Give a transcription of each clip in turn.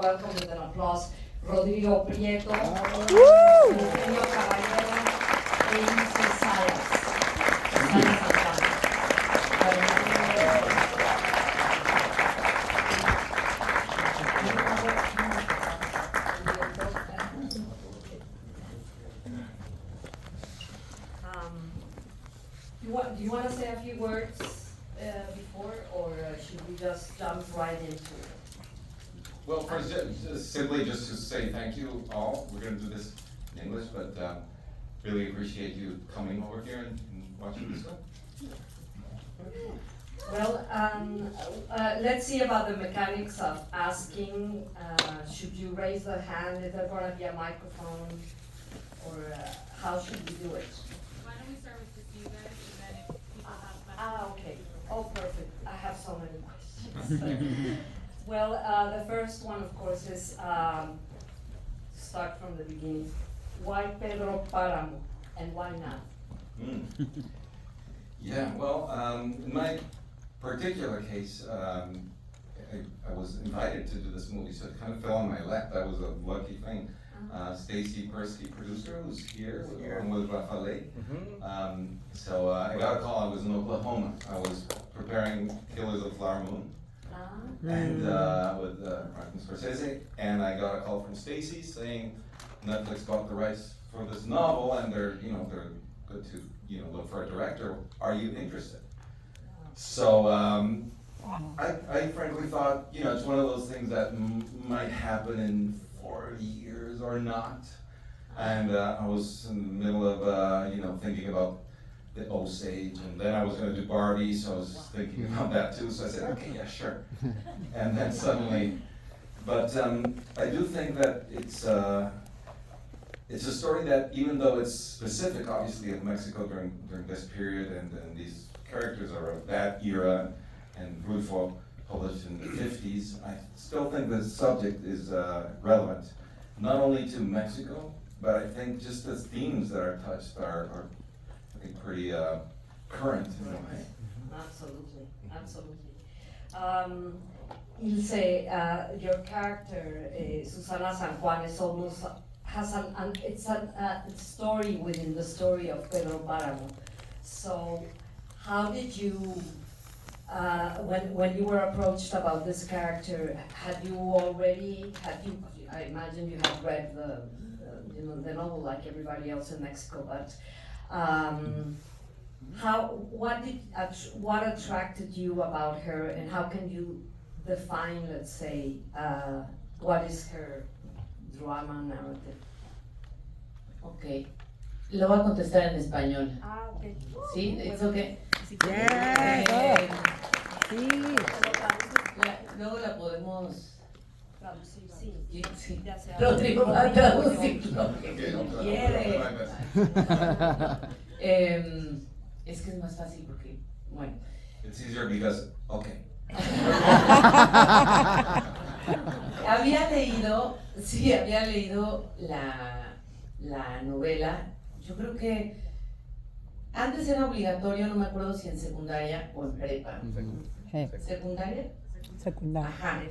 welcome with an applause Rodrigo Prieto, Eugenio Caballero Ilse Salas. Do you want to say a few words before, or should we just jump right into it? Well, first, simply just to say thank you all. We're going to do this in English, but really appreciate you coming over here and watching this film. Well, let's see about the mechanics of asking. Should you raise the hand? Is there going to be a microphone? Or how should we do it? Why don't we start with just you guys, and then if people have questions. Okay. Oh, perfect. I have so many questions. Well, the first one, of course, is start from the beginning. Why Pedro Páramo, and why not? Yeah, well, in my particular case, I was invited to do this movie, so it kind of fell on my lap. That was a lucky thing. Stacy Persky, producer, who's here along with Rafael. So I got a call. I was in Oklahoma. I was preparing Killers of the Flower Moon, and with Martin Scorsese, and I got a call from Stacy saying Netflix bought the rights for this novel, and they're good to look for a director. Are you interested? So I frankly thought it's one of those things that might happen in 40 years or not, and I was in the middle of thinking about the Osage, and then I was going to do Barbie, so I was thinking about that too. So I said, okay, yeah, sure. And then suddenly, but I do think that it's a story that, even though it's specific, obviously, of Mexico during this period, and these characters are of that era, and Rulfo published in the 50s, I still think the subject is relevant, not only to Mexico, but I think just the themes that are touched are I think pretty current in a way. Absolutely, absolutely. Ilse, your character, Susana San Juan, is almost has it's a story within the story of Pedro Páramo. So, how did you, when you were approached about this character, I imagine you had read the novel like everybody else in Mexico, but what attracted you about her, and how can you define, let's say, what is her drama narrative? Ok, lo voy a contestar en español. Ok. ¿Sí? ¿It's okay? Yeah. Sí. Luego la podemos... Sí. Sí. Ya sea. Rodrigo va a traducir lo que Okay, I'll try quiere. my best. Es que es más fácil porque, bueno. It's easier because, okay. Había leído la novela. Yo creo que antes era obligatorio, no me acuerdo si en secundaria o en prepa. ¿Secundaria? Secundaria. Ajá.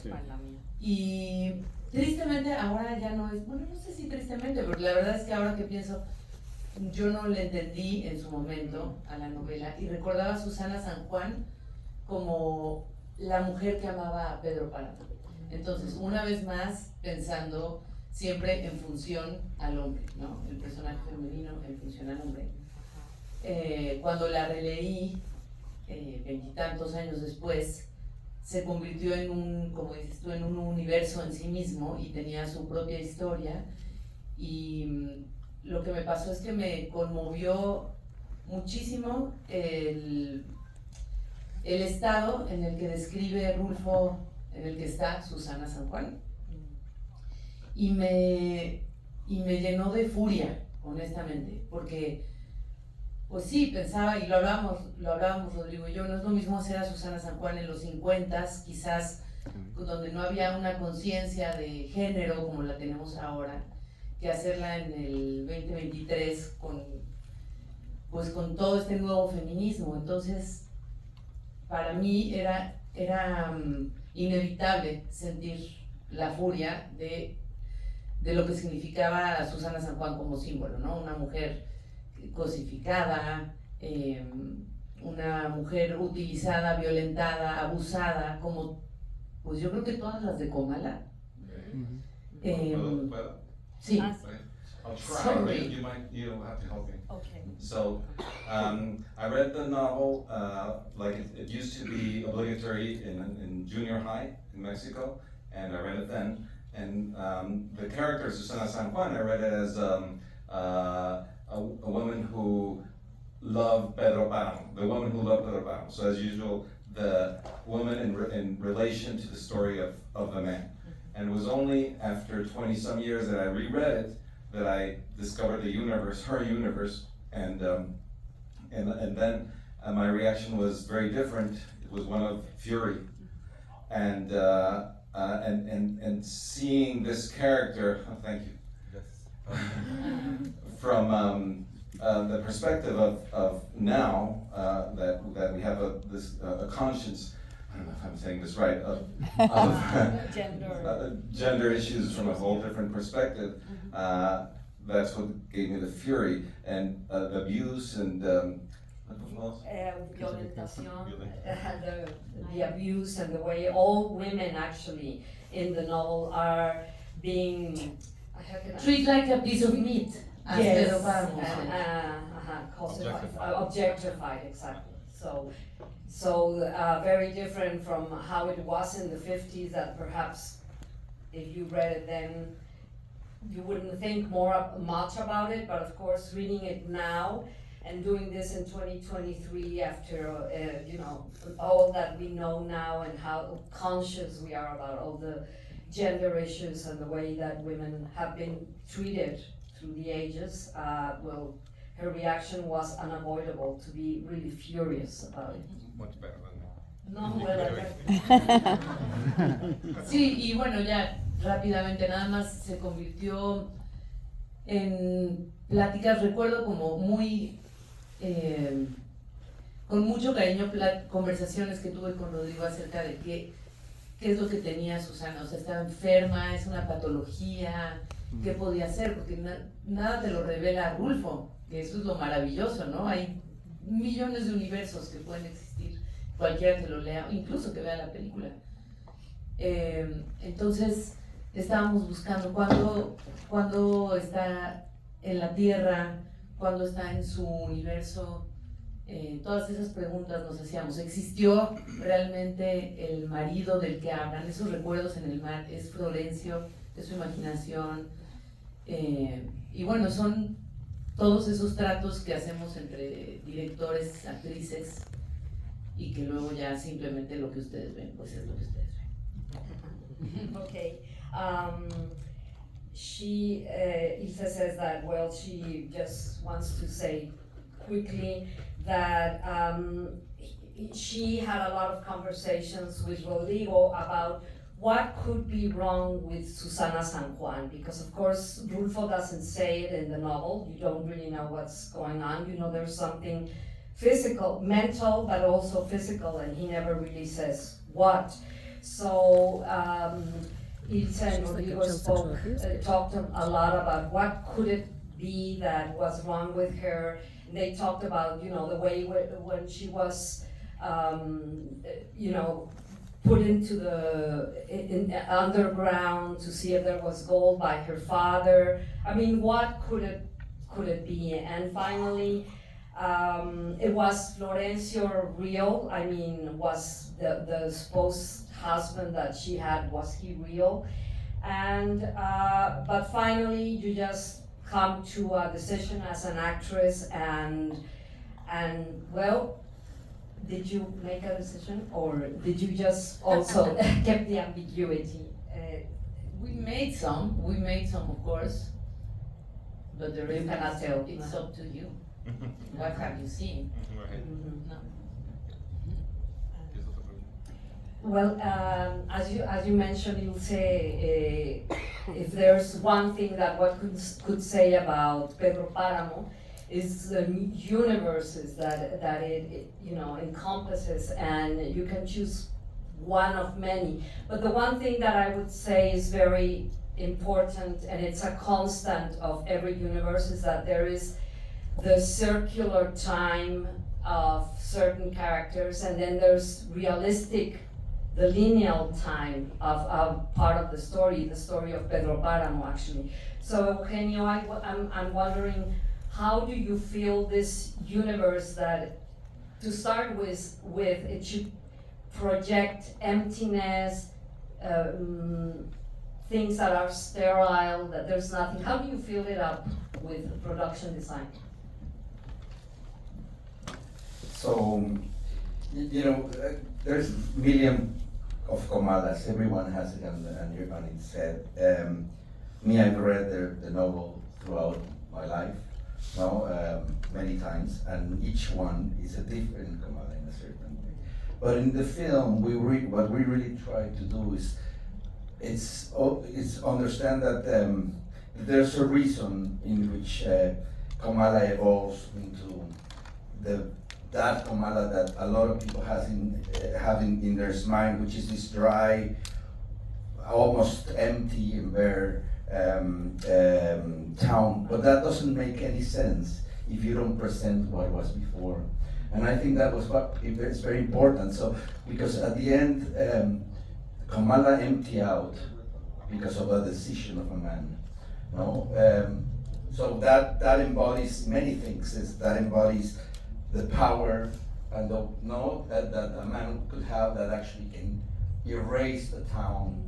Y tristemente ahora ya no es, bueno, no sé si tristemente, pero la verdad es que ahora que pienso, yo no le entendí en su momento a la novela y recordaba a Susana San Juan como la mujer que amaba a Pedro Páramo. Entonces, una vez más, pensando siempre en función al hombre, ¿no? El personaje femenino en función al hombre. Cuando la releí, 20 y tantos años después, se convirtió en un, como dices tú, en un universo en sí mismo y tenía su propia historia. Y lo que me pasó es que me conmovió muchísimo el estado en el que describe Rulfo, en el que está Susana San Juan, y me llenó de furia, honestamente, porque pues sí, pensaba, y lo hablábamos Rodrigo y yo, no es lo mismo hacer a Susana San Juan en los 50s, quizás donde no había una conciencia de género como la tenemos ahora, que hacerla en el 2023 con todo este nuevo feminismo. Entonces, para mí era inevitable sentir la furia de lo que significaba Susana San Juan como símbolo, ¿no? Una mujer cosificada, una mujer utilizada, violentada, abusada, como pues yo creo que todas las de Comala. Sí. I'll try. Sorry. You'll have to help me. Okay. So, I read the novel, like it used to be obligatory in junior high in Mexico, and I read it then. And the character Susana San Juan, I read it as a woman who loved Pedro Páramo, the woman who loved Pedro Páramo. So as usual, the woman in relation to the story of the man. And it was only after 20 some years that I reread it that I discovered the universe, her universe, and then my reaction was very different. It was one of fury, and seeing this character. Oh, thank you. From the perspective of now that we have a conscience. I don't know if I'm saying this right, of gender issues from a whole different perspective. That's what gave me the fury and the abuse and the abuse and the way all women actually in the novel are being treated like a piece of meat. As yes, Pedro Páramo objectified, exactly. So very different from how it was in the 50s, that perhaps if you read it then you wouldn't think much about it, but of course reading it now and doing this in 2023 after all that we know now and how conscious we are about all the gender issues and the way that women have been treated through the ages, her reaction was unavoidable, to be really furious about it. much better than that. No, well, sí, y bueno, ya rápidamente nada más se convirtió en pláticas, recuerdo como muy, con mucho cariño, conversaciones que tuve con Rodrigo acerca de qué es lo que tenía Susana, o sea, estaba enferma, es una patología, qué podía hacer, porque nada te lo revela Rulfo, que eso es lo maravilloso, ¿no? Hay millones de universos que pueden existir, cualquiera que lo lea, incluso que vea la película. Entonces estábamos buscando cuándo está en la Tierra, cuándo está en su universo, todas esas preguntas nos hacíamos. ¿Existió realmente el marido del que hablan? Esos recuerdos en el mar, ¿es Florencio? ¿Es su imaginación? Y bueno, son todos esos tratos que hacemos entre directores, actrices, y que luego ya simplemente lo que ustedes ven, pues es lo que ustedes ven. Okay. Ilse says that, well, she just wants to say quickly that she had a lot of conversations with Rodrigo about what could be wrong with Susana San Juan, because of course Rulfo doesn't say it in the novel. You don't really know what's going on. You know there's something physical, mental, but also physical, and he never really says what. So Ilse and Rodrigo talked a lot about what could it be that was wrong with her. And they talked about, the way when she was, put into the underground to see if there was gold by her father. I mean, what could it be? And finally, it was Florencio real? I mean, was the supposed husband that she had, was he real? And but finally, you just come to a decision as an actress, and well, did you make a decision, or did you just also keep the ambiguity? We made some, of course, but the rest cannot tell. it's up to you. What have you seen? No. Well, as you mentioned, Ilse, if there's one thing that one could say about Pedro Páramo, is the universes that it encompasses, and you can choose one of many. But the one thing that I would say is very important, and it's a constant of every universe, is that there is the circular time of certain characters, and then there's realistic, the lineal time of part of the story of Pedro Páramo, actually. So Eugenio, I'm wondering, how do you feel this universe that, to start with it should project emptiness, things that are sterile, that there's nothing. How do you fill it up with production design? So, there's a million of Comalas. Everyone has it on its head. Me, I've read the novel throughout my life, many times, and each one is a different Comala in a certain way. But in the film, what we really try to do is understand that there's a reason in which Comala evolves into that Comala that a lot of people have in their mind, which is this dry, almost empty and bare town. But that doesn't make any sense if you don't present what was before. And I think that was it's very important. So, because at the end, Comala empty out because of a decision of a man. So that embodies many things. That embodies the power and that a man could have that actually can erase the town,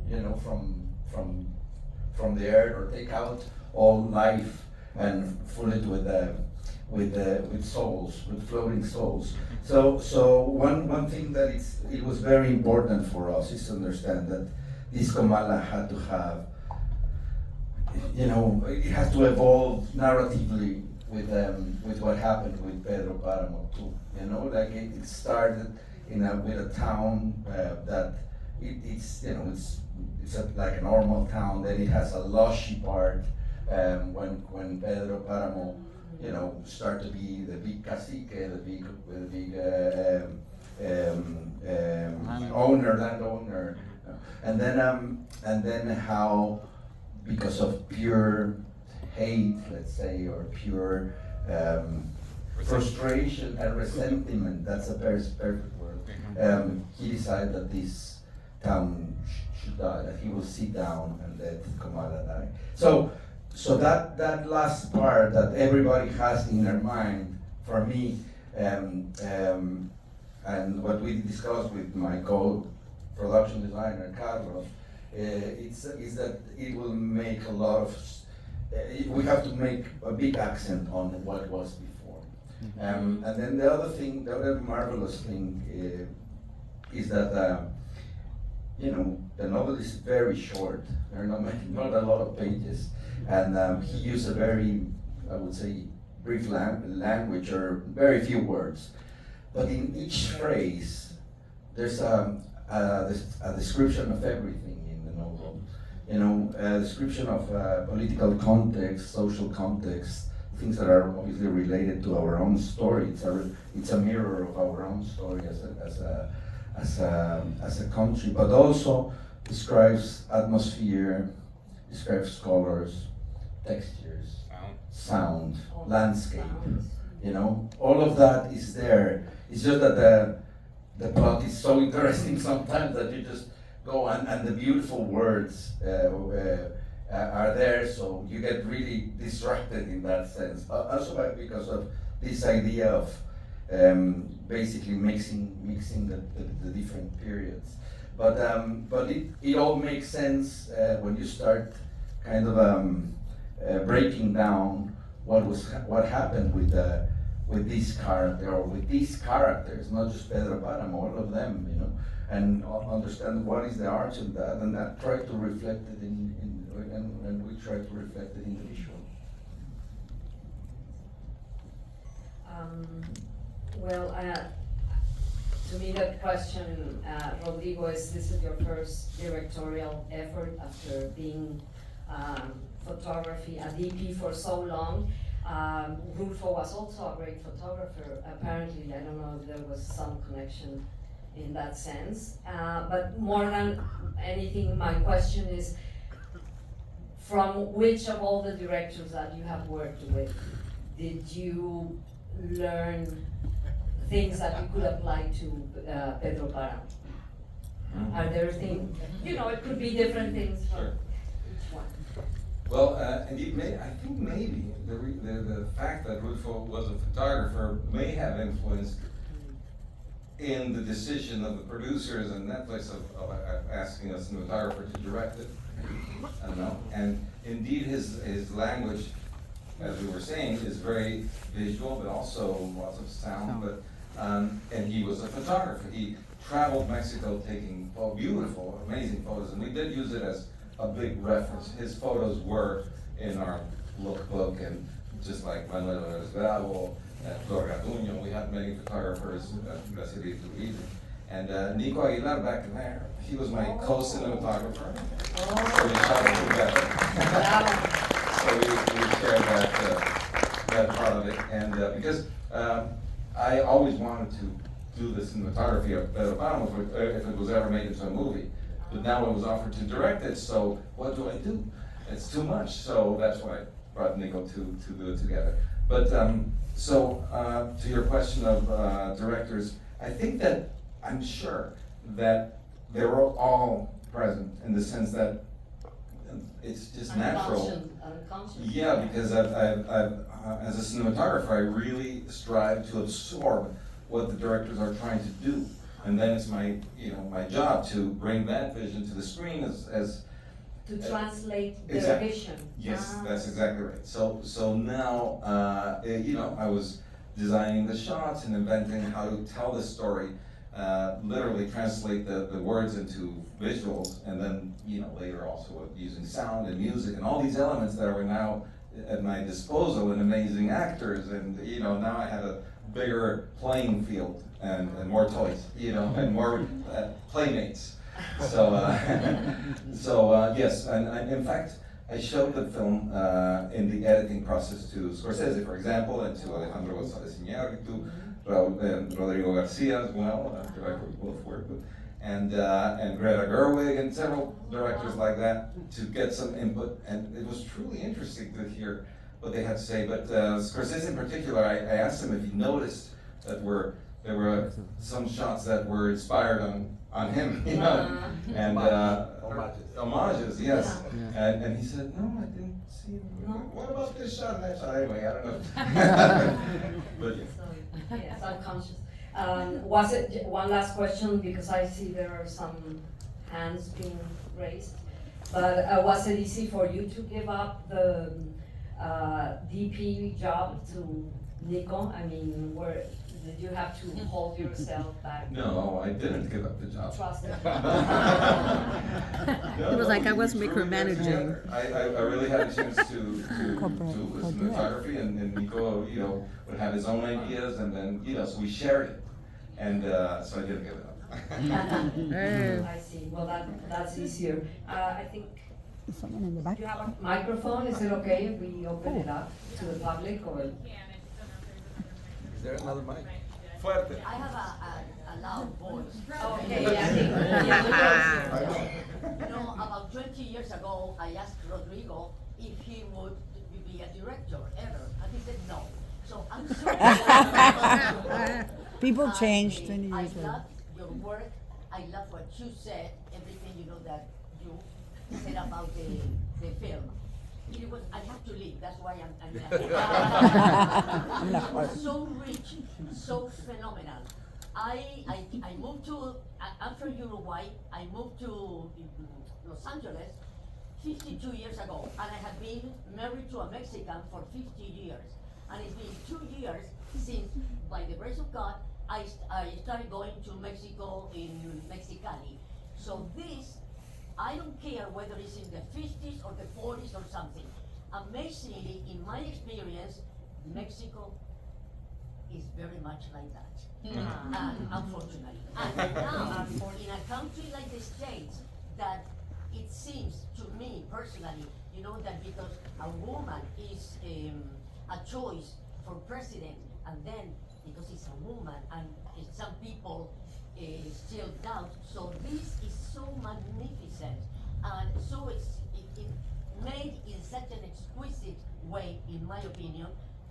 from the earth, or take out all life and fill it with souls, with floating souls. So one thing that it was very important for us is to understand that this Comala had to have, it has to evolve narratively with what happened with Pedro Páramo too. Like it started with a town that it's like a normal town. Then it has a lushy part when Pedro Páramo start to be the big cacique, the big landowner, and then how, because of pure hate, let's say, or pure frustration and resentment, that's a perfect word, he decided that this town should die, that he will sit down and let Comala die. So that last part that everybody has in their mind, for me, and what we discussed with my co-production designer, Carlos, is that it will make a lot of, we have to make a big accent on what was before. And then the other marvelous thing is that the novel is very short. There are not a lot of pages, and he used a very, I would say, brief language, or very few words. But in each phrase, there's a description of everything in the novel. A description of political context, social context, things that are obviously related to our own story. It's a mirror of our own story as a country, but also describes atmosphere, describes colors, textures, sound, landscape. All of that is there. It's just that the plot is so interesting sometimes that you just go and the beautiful words are there, so you get really distracted in that sense. Also because of this idea of basically mixing the different periods. But it all makes sense when you start kind of breaking down what happened with this character, or with these characters, not just Pedro Páramo, all of them, and understand what is the art of that, and that try to reflect it and we try to reflect it in the visual. To me that question, Rodrigo, this is your first directorial effort after being photography, a DP for so long. Rulfo was also a great photographer, apparently. I don't know if there was some connection in that sense. But more than anything, my question is, from which of all the directors that you have worked with did you learn things that you could apply to Pedro Páramo? Are there things, it could be different things for Sure. each one. Well, indeed, I think maybe the fact that Rudolfo was a photographer may have influenced in the decision of the producers and Netflix of asking a cinematographer to direct it. I don't know. And indeed, his language, as we were saying, is very visual, but also lots of sound. But and he was a photographer. He traveled Mexico taking beautiful, amazing photos, and we did use it as a big reference. His photos were in our lookbook, and just like Manuel Bravo, Flor Garduño, we had many photographers, Graciela Iturbide. And Nico Aguilar back there, he was my co-cinematographer. So we traveled together. So we shared that part of it. And because I always wanted to do the cinematography of Pedro Páramo if it was ever made into a movie. But now I was offered to direct it, so what do I do? It's too much, so that's why I brought Nico to do it together. But to your question of directors, I think that I'm sure that they were all present in the sense that it's just natural. Unconscious. Yeah, because I've as a cinematographer, I really strive to absorb what the directors are trying to do. And then it's my job to bring that vision to the screen as to translate their exactly. vision. Yes, that's exactly right. So now, I was designing the shots and inventing how to tell the story, literally translate the words into visuals, and then, later also using sound and music and all these elements that are now at my disposal, and amazing actors, and, now I have a bigger playing field and more toys, and more playmates. So, yes, and in fact, I showed the film in the editing process to Scorsese, for example, and to Alejandro González Iñárritu, Rodrigo Garcia as well, director we both worked with, and Greta Gerwig, and several directors like that, to get some input, and it was truly interesting to hear what they had to say. But Scorsese in particular, I asked him if he noticed that there were some shots that were inspired on him, and homages, yes. Yeah. And he said, no, I didn't see it. No? What about this shot and that shot? Anyway, I don't know. But yeah. So, yes, unconscious. Was it, one last question, because I see there are some hands being raised, but was it easy for you to give up the DP job to Nico? I mean, did you have to hold yourself back? No, I didn't give up the job. Trust it. It was like I was micromanaging. I really had a chance to do the cinematography, and Nico, would have his own ideas, and then, so we shared it. And so I didn't give it up. I see. Well, that's easier. I think Someone in the back. you have a microphone. Is it okay if we open it up to the public, or? Can, I just don't know if Is there another mic? Fuerte. I have a loud voice. Okay, yeah. About 20 years ago, I asked Rodrigo if he would be a director ever, and he said no. So I'm sorry. People changed 20 I years ago. love your work. I love what you said, everything that you said about the film. It was, I have to leave, that's why I'm it was so rich, so phenomenal. I moved to, I'm from Uruguay, I moved to Los Angeles 52 years ago, and I have been married to a Mexican for 50 years. And it's been 2 years since, by the grace of God, I started going to Mexico in Mexicali. So this, I don't care whether it's in the 50s or the 40s or something. Amazingly, in my experience, Mexico is very much like that. Unfortunately. And now, in a country like the States, that it seems to me personally, that because a woman is a choice for president, and then because it's a woman, and some people still doubt. So this is so magnificent and so it made in such an exquisite way, in my opinion.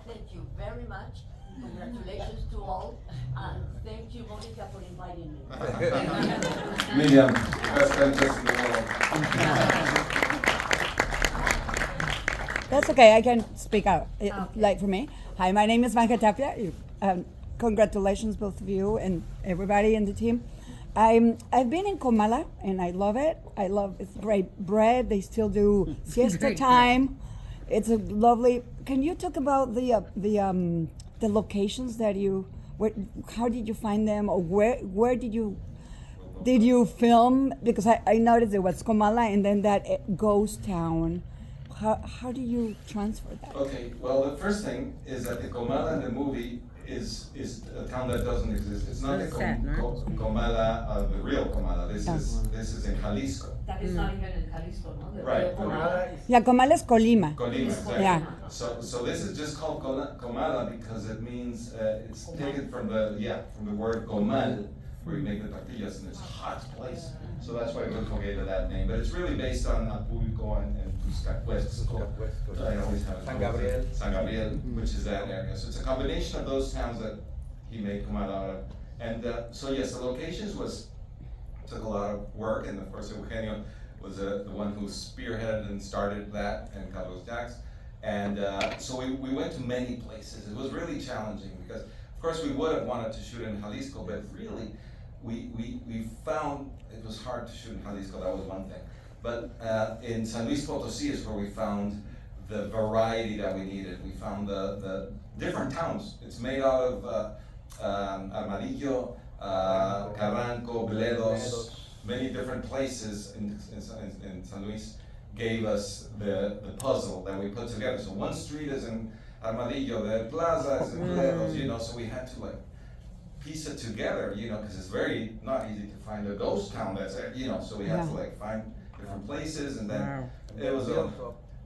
Thank you very much. Congratulations to all, and thank you, Monica, for inviting me. Miriam, the best dentist in the world. That's okay, I can speak out, Okay. like for me. Hi, my name is Vange Tapia. Congratulations, both of you and everybody in the team. I've been in Comala and I love it. It's great bread. They still do siesta time. It's a lovely. Can you talk about the locations that how did you find them, or where did you film? Because I noticed there was Comala and then that ghost town. How do you transfer that? Okay, well, the first thing is that the Comala in the movie is a town that doesn't exist. It's not the Comala, the real Comala. This is in Jalisco. That is not even in Jalisco, no? The Right. real Comala. Yeah, Comala es Colima. Colima, exactly. Yeah. So this is just called Comala because it means it's taken from the word comal, where you make the tortillas, and it's a hot place. So that's why we forgave that name. But it's really based on Público and Tuscapuesco. I always have it. San Gabriel. San Gabriel, which is that area. So it's a combination of those towns that he made Comala out of. And so yes, the locations took a lot of work, and of course Eugenio was the one who spearheaded and started that, and Carlos Jax. And so we went to many places. It was really challenging because, of course, we would have wanted to shoot in Jalisco, but really, we found it was hard to shoot in Jalisco. That was one thing. But in San Luis Potosí is where we found the variety that we needed. We found the different towns. It's made out of Armadillo, Carranco, Bledos, many different places in San Luis gave us the puzzle that we put together. So one street is in Armadillo, the plaza is in Bledos, so we had to piece it together, because it's very not easy to find a ghost town that's there, so we had to find different places, and then it was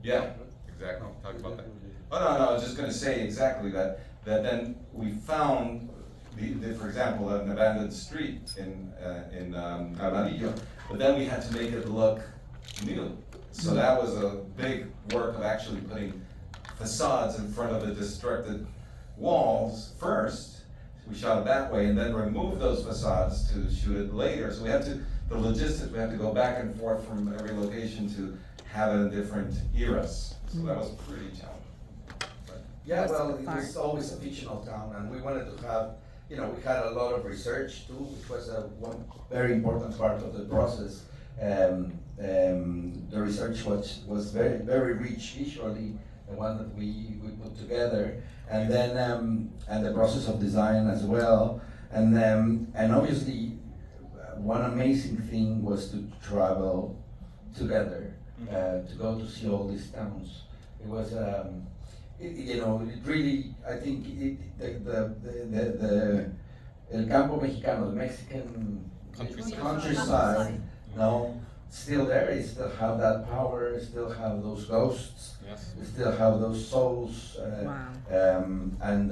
yeah, exactly. Talk about that. Oh no, I was just gonna say exactly that then we found for example, an abandoned street in Armadillo, but then we had to make it look new. So that was a big work of actually putting facades in front of the destructed walls first. We shot it that way, and then remove those facades to shoot it later. So the logistics, we had to go back and forth from every location to have it in different eras. So that was pretty challenging. Yeah, well, it was always a fictional town, and we wanted to have, we had a lot of research too, which was one very important part of the process. The research was very, very rich visually, the one that we put together, and then and the process of design as well, and obviously one amazing thing was to travel together, to go to see all these towns. It was it really, I think the El Campo Mexicano, the Mexican countryside, still there. You still have that power. You still have those ghosts. Yes. You still have those souls, and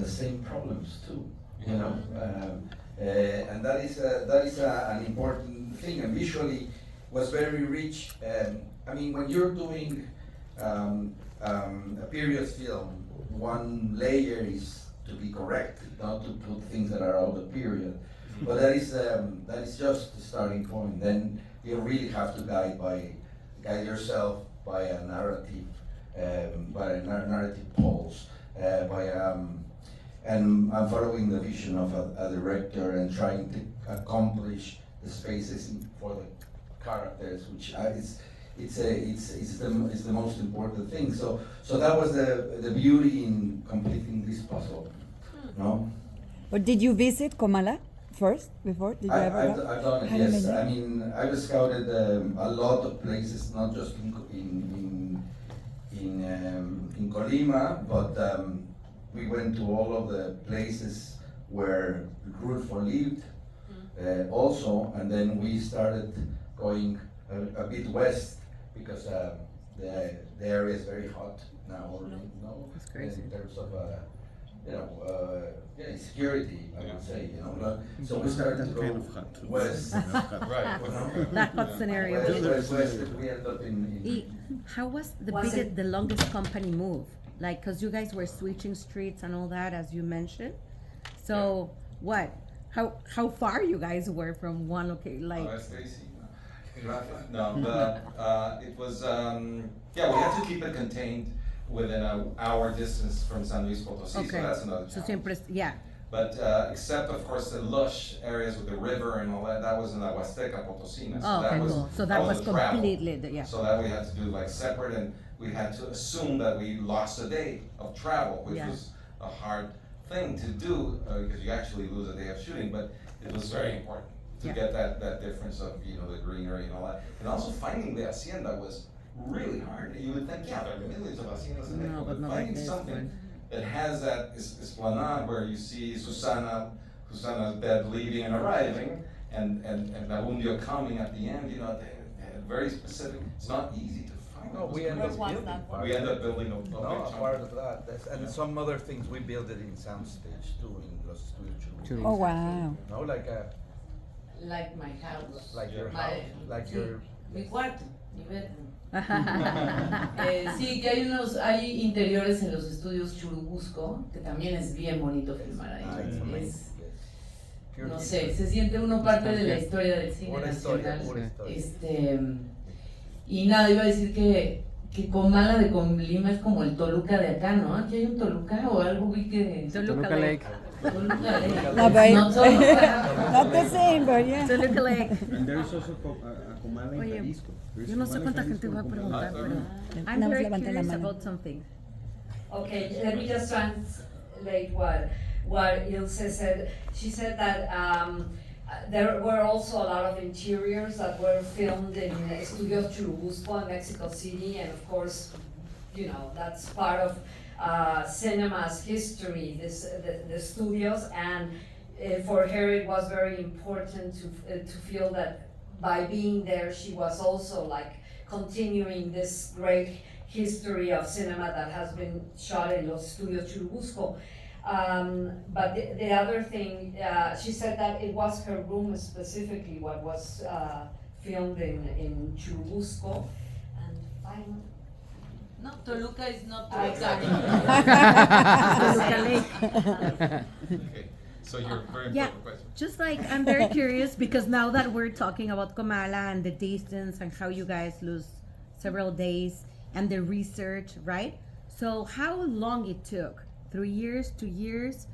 the same problems too. And that is an important thing. And visually, was very rich. I mean, when you're doing a period film, one layer is to be correct, not to put things that are out of period. But that is just the starting point. Then you really have to guide yourself by a narrative, pulse, and I'm following the vision of a director and trying to accomplish the spaces for the characters, which it's the most important thing. So that was the beauty in completing this puzzle, no? But did you visit Comala first before? Did you ever I've go? done it, Had an yes. idea? I mean, I've scouted a lot of places, not just in Colima, but we went to all of the places where Rulfo lived, also, and then we started going a bit west because the area is very hot now already, That's crazy. in terms of insecurity, I would say, So we started to go west. Right. That hot scenario. West, we ended up in How was the Was biggest, it- the longest company move? Like, cause you guys were switching streets and all that, as you mentioned. So, what? How far you guys were from one location? Like, Stacy. No, it was, we had to keep it contained within an hour distance from San Luis Potosí, so okay. that's another So challenge. siempre, yeah. But except of course the lush areas with the river and all that, that was in the Huasteca Potosina, so Oh, that okay, was, cool. So that was the travel. completely, yeah. So that we had to do like separate, and we had to assume that we lost a day of travel, which Yeah. was a hard thing to do, because you actually lose a day of shooting, but it was very important to Yeah. get that difference of, the greenery and all that. And also finding the hacienda was really hard. You would think, there are millions of haciendas in No, Mexico, but but not like finding this something one. that has that esplanade where you see Susana's bed leaving and arriving, and Abundio coming at the end, they had very specific, it's not easy to find. No, those we end up places. building part. We end up building a big No, chunk. part of that, and some other things, we built it in soundstage too, in Los Estudios Churubusco. Oh, wow. No, Like my house. like your My- house, like sí, your, Mi cuarto, mi bedroom. Sí, que hay interiores en los estudios Churubusco, que también es bien bonito filmar ahí. it's amazing, Es- yes. Pure no history. sé, se siente uno parte de la historia del cine Pura historia, nacional. pura historia. Y nada, iba a decir que Comala de Colima es como el Toluca de acá, ¿no? Aquí hay un Toluca o algo vi que... Toluca Lake. Toluca Lake. No, but Not so- not the same, but yeah. Toluca Lake. And there is also a Comala en Oye, Jalisco. There is yo no sé Comala en cuánta Jalisco gente va a and Comala preguntar, en pero I'm Nada más very levanten la curious mano. about something. Okay, let me just translate what Ilse said. She said that there were also a lot of interiors that were filmed in Estudios Churubusco in Mexico City, and of course, that's part of cinema's history, the studios, and for her it was very important to feel that by being there she was also like continuing this great history of cinema that has been shot in Los Estudios Churubusco. But the other thing, she said that it was her room specifically what was filmed in Churubusco. And finally, No, Toluca is not exactly. Toluca Lake. Okay, so your very Yeah, important question. just like I'm very curious because now that we're talking about Comala and the distance and how you guys lose several days and the research, right? So how long it took? 3 years, 2 years?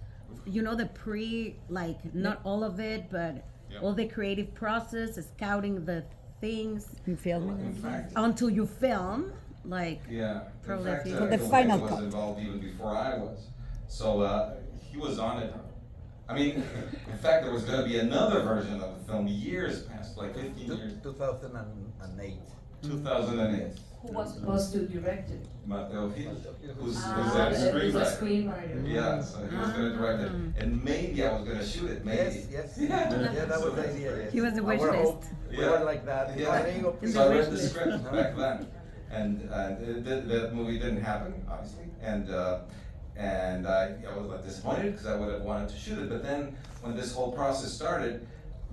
Not all of it, but Yeah. all the creative process, scouting the things You filming In it? fact, until you film, like, yeah, in Probably fact, if you- For the Eugenio final was cut. involved even before I was. So, he was on it. I mean, in fact, there was gonna be another version of the film years past, like 15 years, 2008. 2008. Who was supposed to direct it? Mateo Gil, who's Ah, a who's a screenwriter. screenwriter. Yeah, so he was gonna direct it, and maybe I was gonna shoot it, maybe. Yes, yeah, that was the idea, yes. He was the wish Our list. hope, we were like that. Yeah. Rodrigo, In So I the read the wish list. script back then, and that movie didn't happen, obviously, and I was like disappointed because I would have wanted to shoot it. But then when this whole process started,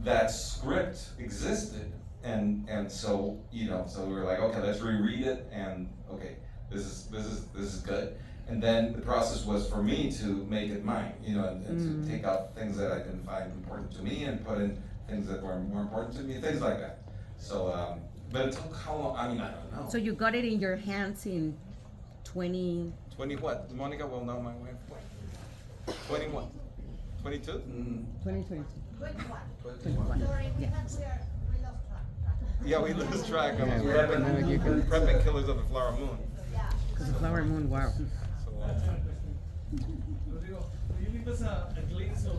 that script existed, and so so we were like, okay, let's reread it, and okay, this is good. And then the process was for me to make it mine, and to take out things that I didn't find important to me and put in things that were more important to me, things like that. So, but it took how long? I mean, I don't know. so you got it in your hands in 20, 20 what? Monica will know my wife. 21? 22? 2022. 21. Sorry, we lost track. Yeah, we lose track of Yeah, prepping Killers of the Flower Moon. Yeah. Because of Flower Moon, wow. So, Rodrigo, will you give us a glimpse of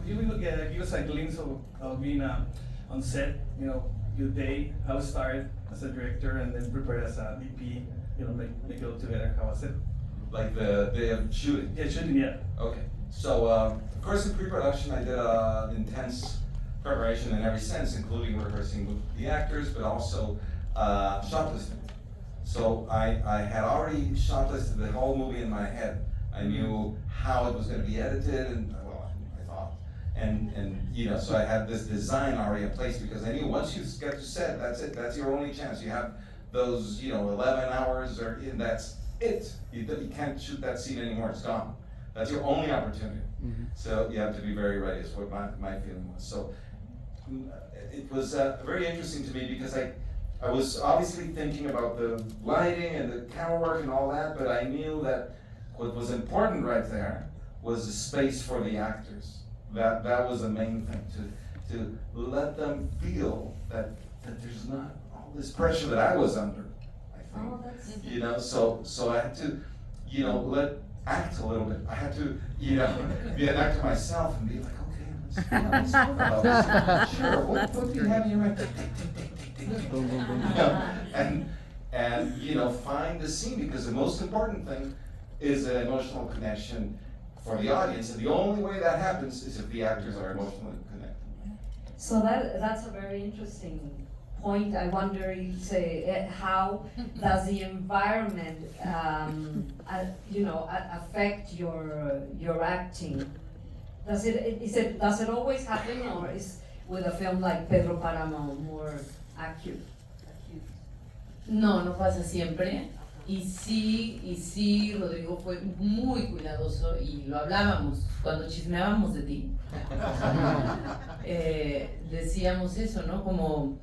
give us a glimpse of being on set, your day, how it started as a director and then prepared as a DP, make it all together, how was it? like the day of shooting. Yeah, shooting, yeah. Okay, so of course in pre-production I did intense preparation in every sense, including rehearsing with the actors, but also shot listing. So I had already shot listed the whole movie in my head. I knew how it was going to be edited, and well, I thought, and you know, so I had this design already in place because I knew once you get to set, that's it. That's your only chance. You have those, you know, 11 hours, and that's it. You can't shoot that scene anymore. It's gone. That's your only opportunity. Mm-hmm. So you have to be very ready. Is what my feeling was. So it was very interesting to me because I was obviously thinking about the lighting and the camera work and all that, but I knew that what was important right there was the space for the actors. That was the main thing, to let them feel that there's not all this pressure that I was under, I think. Oh, that's You know, so I had to, you know, act a little bit. I had to, you know, be an actor myself and be like, okay, let's talk about this. Sure, what do you have in your mind? You know, and you know, find the scene, because the most important thing is an emotional connection for the audience, and the only way that happens is if the actors are emotionally connected. So that's a very interesting point. I wonder, how does the environment, affect your acting? Does it always happen, or is with a film like Pedro Páramo more acute? No, no pasa siempre. Y sí, Rodrigo fue muy cuidadoso y lo hablábamos cuando chismeábamos de ti. Decíamos eso, ¿no? Como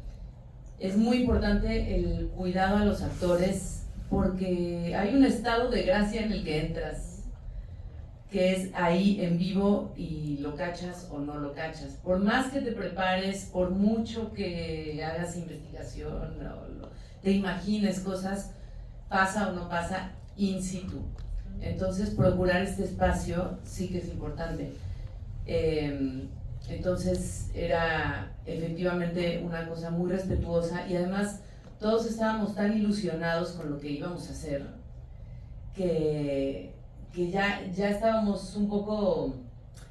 es muy importante el cuidado a los actores porque hay un estado de gracia en el que entras, que es ahí en vivo y lo cachas o no lo cachas. Por más que te prepares, por mucho que hagas investigación o te imagines cosas, pasa o no pasa in situ. Entonces procurar este espacio sí que es importante. Entonces era efectivamente una cosa muy respetuosa y además todos estábamos tan ilusionados con lo que íbamos a hacer que ya estábamos un poco,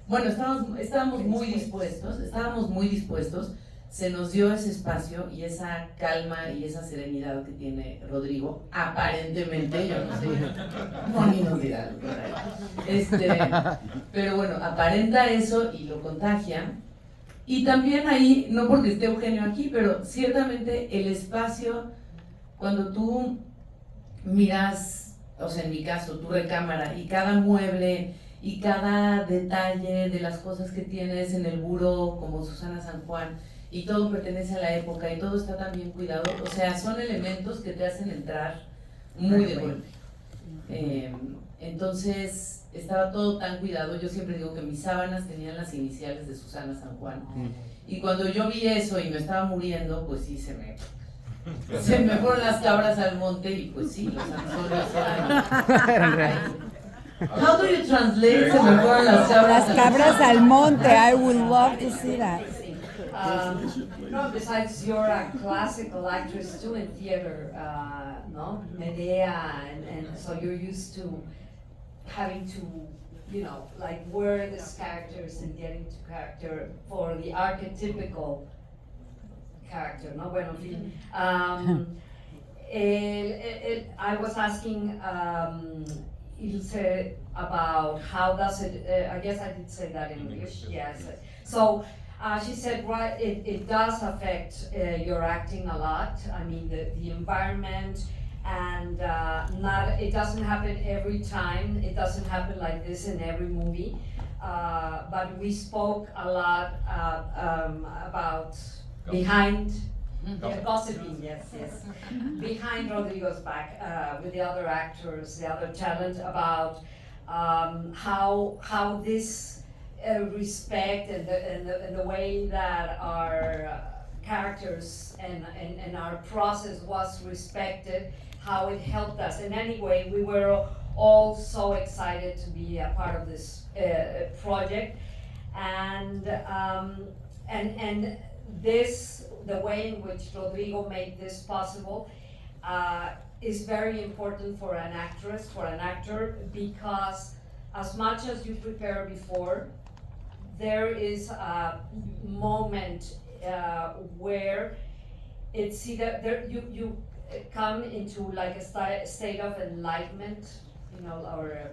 bueno, estábamos muy dispuestos, se nos dio ese espacio y esa calma y esa serenidad que tiene Rodrigo, aparentemente, yo no sé, no, ni nos dirá, pero bueno, aparenta eso y lo contagia. Y también ahí, no porque esté Eugenio aquí, pero ciertamente el espacio, cuando tú miras, o sea, en mi caso, tu recámara y cada mueble y cada detalle de las cosas que tienes en el buró, como Susana San Juan, y todo pertenece a la época y todo está tan bien cuidado, o sea, son elementos que te hacen entrar muy de golpe. Entonces estaba todo tan cuidado. Yo siempre digo que mis sábanas tenían las iniciales de Susana San Juan, y cuando yo vi eso y me estaba muriendo, pues sí, se me fueron las cabras al monte, y pues sí, los anzones eran... How do you translate se me fueron las cabras al monte? I would love to see that. No, besides you're a classical actress too in theater, no? Medea, and so you're used to having to, like wear these characters and getting to character for the archetypical character, no? Bueno, en fin. I was asking Ilse about how does it, I guess I did say that in English, yes. So, she said, right, it does affect your acting a lot. I mean, the environment, and it doesn't happen every time. It doesn't happen like this in every movie. But we spoke a lot about behind, gossiping, yes. Behind Rodrigo's back, with the other actors, the other talent, about how this respect and the way that our characters and our process was respected, how it helped us. And anyway, we were all so excited to be a part of this project, and this, the way in which Rodrigo made this possible, is very important for an actress, for an actor, because as much as you prepare before, there is a moment where it's either come into like a state of enlightenment, you know, or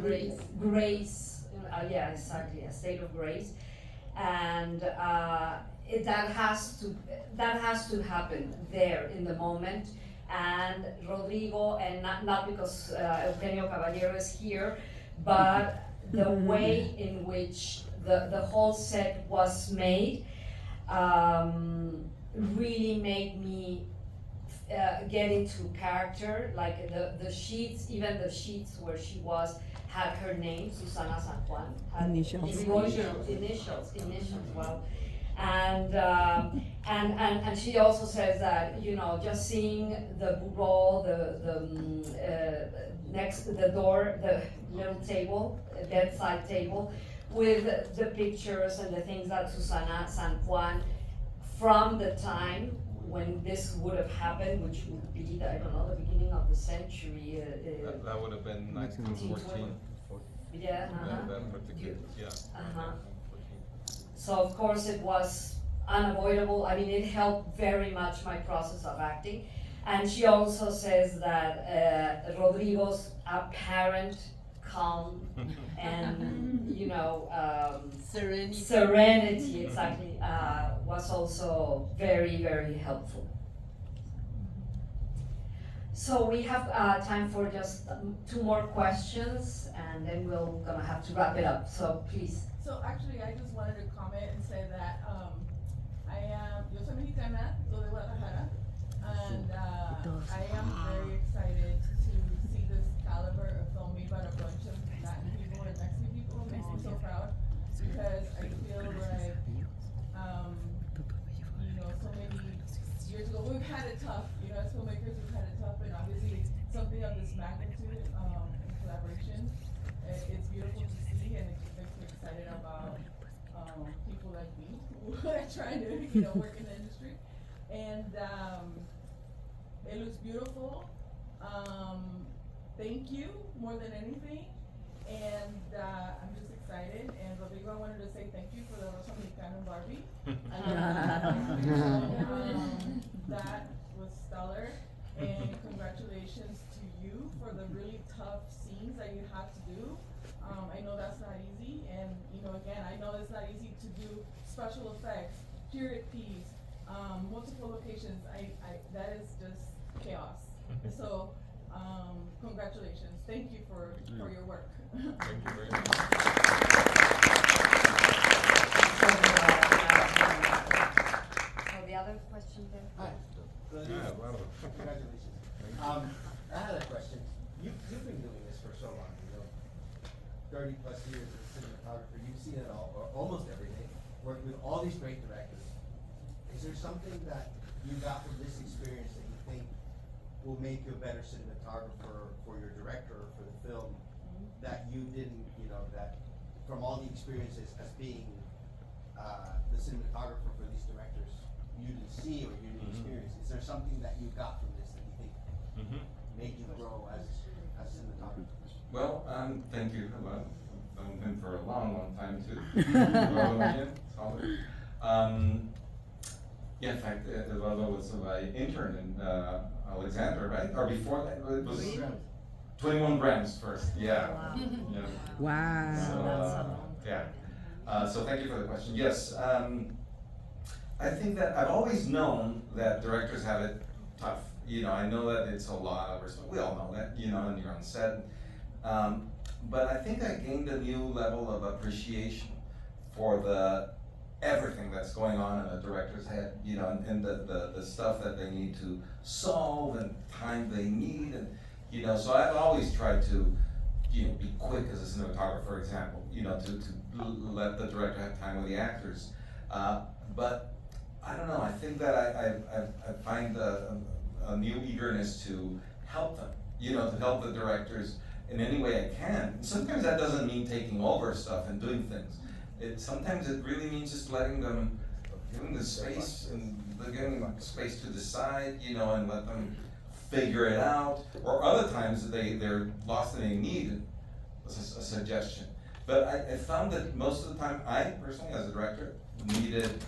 Grace. grace. Yeah, exactly, a state of grace, and that has to happen there in the moment. And Rodrigo, and not because Eugenio Caballero is here, but the way in which the whole set was made really made me get into character. Like the sheets, even the sheets where she was, had her name, Susana San Juan. Had Initials. Initials, well. And she also says that, you know, just seeing the bureau, next to the door, the little table, bedside table, with the pictures and the things that Susana San Juan, from the time when this would have happened, which would be, I don't know, the beginning of the century. That would have been 1914. Yeah, That particular, yeah. So of course it was unavoidable. I mean, it helped very much my process of acting. And she also says that Rodrigo's apparent calm and, you know, serenity, exactly, was also very, very helpful. So we have time for just 2 more questions, and then we're gonna have to wrap it up, so please. So actually, I just wanted to comment and say that yo soy mexicana, soy de GuadaLAjara, and I am very excited to see this caliber of film made by a bunch of Latin people and Mexican people. It makes me so proud, because I feel like, you know, so many years ago, we've had it tough, you know, as filmmakers, we've had it tough, and obviously something of this magnitude, in collaboration, it's beautiful to see, and it makes me excited about people like me who are trying to, you know, work in the industry. And it looks beautiful. Thank you more than anything. And I'm just excited. And Rodrigo, I wanted to say thank you for the Rosa Mexicana and Barbie. That was stellar. And congratulations to you for the really tough scenes that you have to do. I know that's not easy, and you know, again, I know it's not easy to do special effects, period piece, multiple locations. That is just chaos. So, congratulations. Thank you for your work. Thank you very much. So the other question there? Hi. Good Yeah, evening. well. Congratulations. I had a question. You've been doing this for so long, you know, 30 plus years as a cinematographer. You've seen it all, or almost every day, working with all these great directors. Is there something that you got from this experience that you think will make you a better cinematographer for your director or for the film that you didn't, you know, that from all the experiences as being the cinematographer for these directors you didn't see or you didn't experience? Is there something that you got from this that you think made you grow as a cinematographer? Well, thank you. I've known him for a long time too. Solid. Yeah, in fact, Eduardo was my intern in Alexander, right? Or before that, it was 21 grams first. Yeah. Wow. Yeah. Wow. So, yeah. So thank you for the question. Yes, I think that I've always known that directors have it tough. You know, I know that it's a lot of responsibility. We all know that, you know, and you're on set. But I think I gained a new level of appreciation for everything that's going on in a director's head, you know, and the stuff that they need to solve and time they need, and you know, so I've always tried to, you know, be quick as a cinematographer, for example, you know, to let the director have time with the actors. But I don't know, I think that I find a new eagerness to help them, you know, to help the directors in any way I can. Sometimes that doesn't mean taking over stuff and doing things. Sometimes it really means just letting them, giving the space and giving them space to decide, you know, and let them figure it out. Or other times they're lost and they need a suggestion. But I found that most of the time, I personally, as a director, needed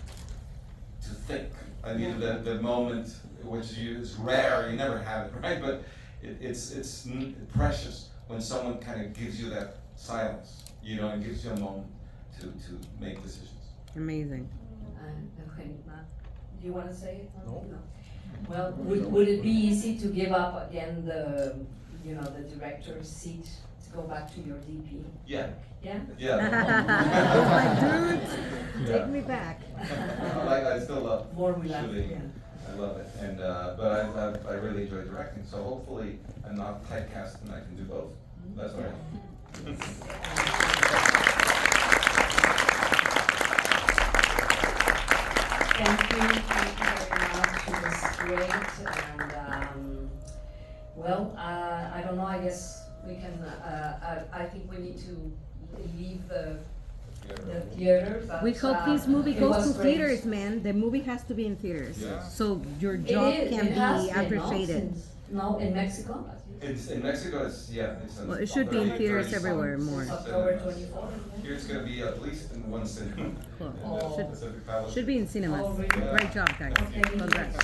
to think. I needed the moment, which is rare, you never have it, right? But it's precious when someone kind of gives you that silence, you know, and gives you a moment to make decisions. Amazing. Okay, do you want to say it? No. Well, would it be easy to give up again the, you know, the director's seat to go back to your DP? Yeah. Yeah? Yeah. Take me back. I still love More relaxed, shooting. yeah. I love it, and but I really enjoy directing. So hopefully I'm not typecast and I can do both. That's what I Thank you very much. It was great, and well, I don't know. I guess we can. I think we need to leave the theater. But, We hope this movie it goes was to great. theaters, man. The movie has to be in theaters. Yeah. So your It job is, can it has be been, appreciated. No, in Mexico. It's in Mexico. It's Well, it should be in theaters everywhere more. Since October 24th. Here it's gonna be at least in one cinema. Cool. In the Pacific Palace. Should be in cinemas. Oh, really? Great job, guys. Okay. Congrats.